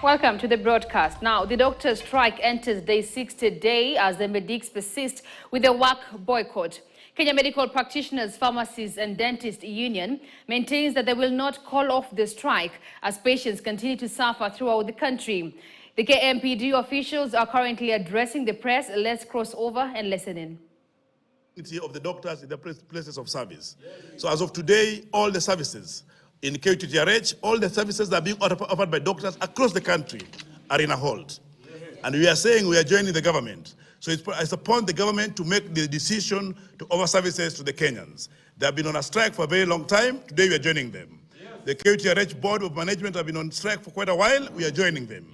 Welcome to the broadcast. Now, the doctors' strike enters day 60 as the medics persist with the work boycott. Kenya Medical Practitioners, Pharmacists and Dentists Union maintains that they will not call off the strike as patients continue to suffer throughout the country. The KMPDU officials are currently addressing the press. Let's cross over and listen in. Of the doctors in the places of service. So as of today, all the services in KTTRH, all the services that are being offered by doctors across the country are in a hold. And we are saying we are joining the government. So it's upon the government to make the decision to offer services to the Kenyans. They have been on a strike for a very long time. Today we are joining them. The KTTRH Board of Management have been on strike for quite a while. We are joining them.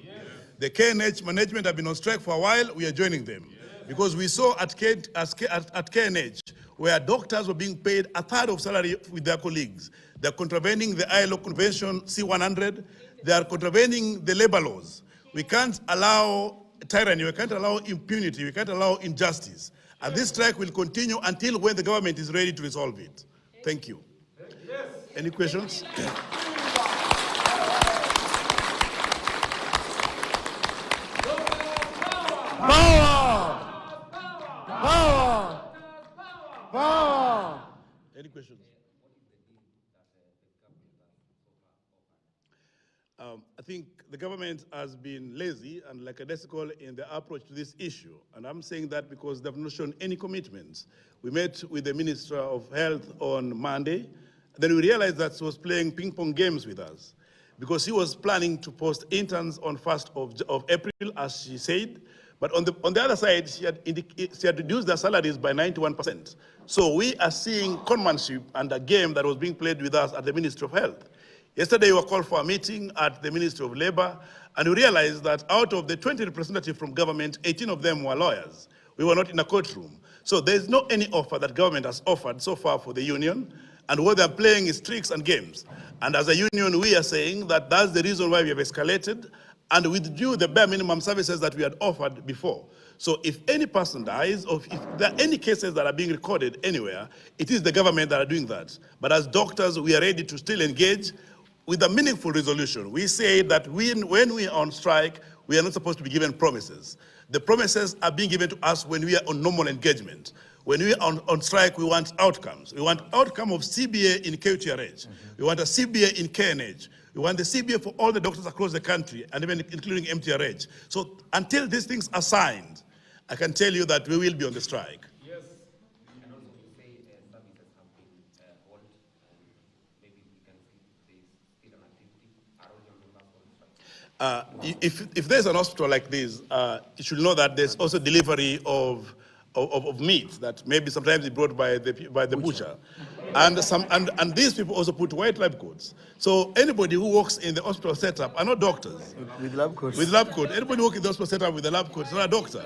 The KNH management have been on strike for a while. We are joining them. Because we saw at KNH, where doctors were being paid a third of salary with their colleagues. They're contravening the ILO Convention C-100. They are contravening the labor laws. We can't allow tyranny, we can't allow impunity, we can't allow injustice. And this strike will continue until when the government is ready to resolve it. Thank you. Any questions? Any questions? I think the government has been lazy and lackadaisical in their approach to this issue. And I'm saying that because they've not shown any commitments. We met with the Minister of Health on Monday. Then we realized that she was playing ping-pong games with us because she was planning to post interns on 1st of April, as she said. But on the other side, she had reduced their salaries by 91%. So we are seeing conmanship and a game that was being played with us at the Ministry of Health. Yesterday, we were called for a meeting at the Ministry of Labor, and we realized that out of the 20 representatives from government, 18 of them were lawyers. We were not in a courtroom. So there's no any offer that government has offered so far for the union, and what they're playing is tricks and games. And as a union, we are saying that that's the reason why we have escalated and withdrew the bare minimum services that we had offered before. So if any person dies, or if there are any cases that are being recorded anywhere, it is the government that are doing that. But as doctors, we are ready to still engage with a meaningful resolution. We say that when we are on strike, we are not supposed to be given promises. The promises are being given to us when we are on normal engagement. When we are on strike, we want outcomes. We want outcome of CBA in KTRH. We want a CBA in KNH. We want the CBA for all the doctors across the country, and even including MTRH. So until these things are signed, I can tell you that we will be on the strike. Yes. And also you say services have been hold, maybe we can see this still an activity. If there's an hospital like this, you should know that there's also delivery of meat that maybe sometimes is brought by the butcher. And these people also put white lab coats. So anybody who works in the hospital setup are not doctors. With lab coats. With lab coat. Anybody who works in the hospital setup with a lab coat is not a doctor.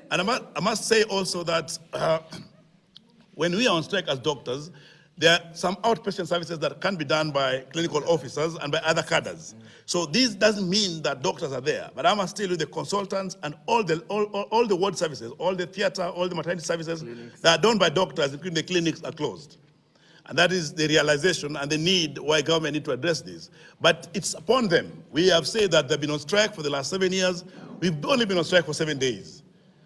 And I must say also that when we are on strike as doctors, there are some outpatient services that can be done by clinical officers and by other cadres. So this doesn't mean that doctors are there, but I must tell you the consultants and all the ward services, all the theater, all the maternity services that are done by doctors, including the clinics, are closed. And that is the realization and the need why government need to address this. But it's upon them. We have said that they've been on strike for the last 7 years. We've only been on strike for 7 days.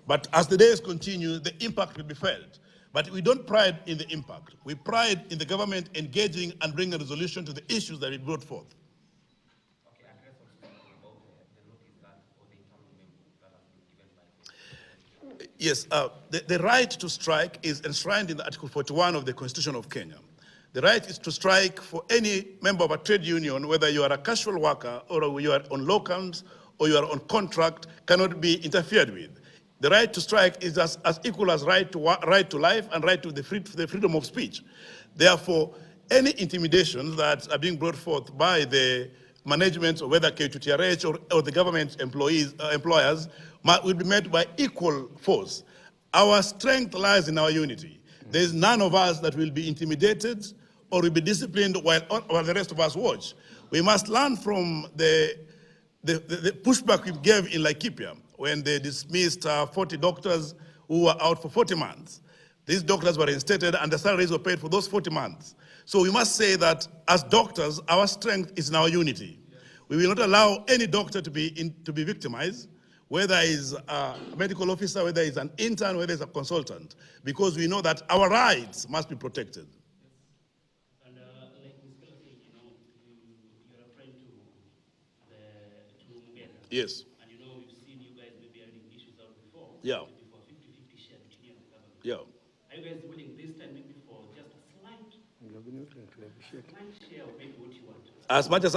But as the days continue, the impact will be felt. But we don't pride in the impact. We pride in the government engaging and bringing a resolution to the issues that we brought forth. Okay, address also about the notice that or the internal memo that has been given by. Yes, the right to strike is enshrined in Article 41 of the Constitution of Kenya. The right is to strike for any member of a trade union, whether you are a casual worker or you are on locums or you are on contract, cannot be interfered with. The right to strike is as equal as right to life and right to the freedom of speech. Therefore, any intimidations that are being brought forth by the management, or whether KTTRH or the government employers, will be met by equal force. Our strength lies in our unity. There is none of us that will be intimidated or will be disciplined while the rest of us watch. We must learn from the pushback we gave in Laikipia when they dismissed 40 doctors who were out for 40 months. These doctors were reinstated and the salaries were paid for those 40 months. So we must say that as doctors, our strength is in our unity. We will not allow any doctor to be victimized, whether he's a medical officer, whether he's an intern, whether he's a consultant, because we know that our rights must be protected. And like Ms. Keller said, you know, you're referring to Mombasa. Yes. And you know, we've seen you guys maybe having issues out before. Yeah. Before 50-50 share between you and the government. Yeah. Are you guys willing this time maybe for just a slight share of maybe what you want? As much as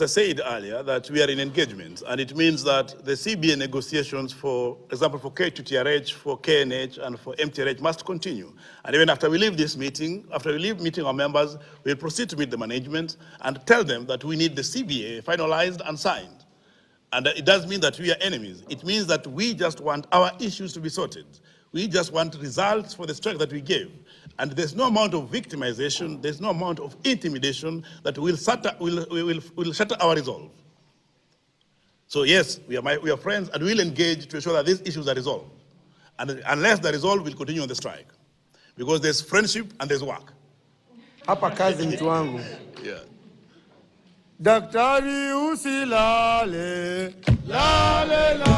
I said earlier, that we are in engagement, and it means that the CBA negotiations, for example, for K2TRH, for KNH, and for MTRH must continue. And even after we leave this meeting, after we leave meeting our members, we'll proceed to meet the management and tell them that we need the CBA finalized and signed. And it does mean that we are enemies. It means that we just want our issues to be sorted. We just want results for the strike that we gave. And there's no amount of victimization, there's no amount of intimidation that will shatter our resolve. So yes, we are friends, and we'll engage to ensure that these issues are resolved. And unless they're resolved, we'll continue on the strike. Because there's friendship and there's work. Hapa kazi mtu wangu. Yeah. Daktari usilale, lale lale.